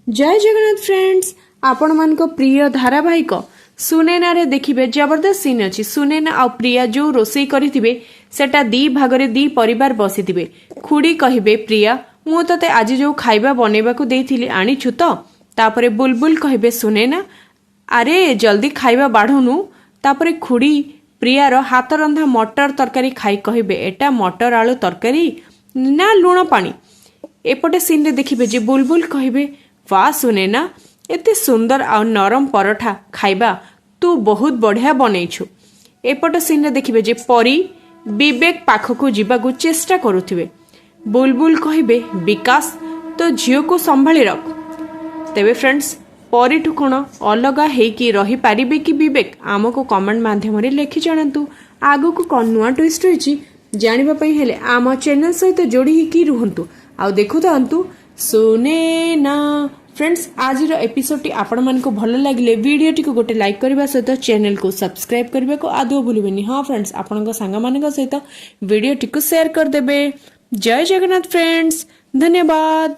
जय जगन्नाथ फ्रेंड्स आपण मान प्रिय धारावाहिक सुनैना रे देखिबे जबरदस्त सीन अछि। सुनैना आ प्रिया जो रोसई करिथिबे सेटा दी भागरे दी परिवार बसिथिबे। खुड़ी कहिबे प्रिया मु तते आज जो खाइबा बनेबा को देइथिली आनिछु तो। तापरे बुलबुल कहिबे सुनैना अरे जल्दी खाइबा बाढुनु। तापरे खुड़ी प्रियार हाथ रंधा मटर तरकारी खाई कहिबे एटा मटर आलू तरकारी ना लुण पानी। एपटे सीन रे देखिबे जे बुलबुल कहिबे वाह सुनैना एते सुंदर आ नरम परोठा खाइबा तू बहुत बढ़िया बनैछु। एपटे सीन रे देखिबे जे परी विवेक पाखकु जीवाकु चेष्टा करुथिबे। बुलबुल कहिबे विकास तो झियो को संभाली रख। तेबे फ्रेंड्स परिठु कोण अलगा हेकी रही पारिबे कि विवेक आमको कमेंट माध्यम रे लिखि जणांतु। आगु को कोन नुआ ट्विस्ट होइछि जानिबा पई हेले आम चैनल सहित जोड़ी की रुहंतु आ देखु थांतु सुनैना। फ्रेंड्स आज एपिसोड टी आपण मन को भल लागिले वीडियो टी को गोटे लाइक करबा सहित चैनल को सब्सक्राइब करबा को आदो भूलिबेनी। हां फ्रेंड्स आपण को संग मान सहित वीडियो टी को शेयर कर देबे। जय जगन्नाथ फ्रेंड्स, धन्यवाद।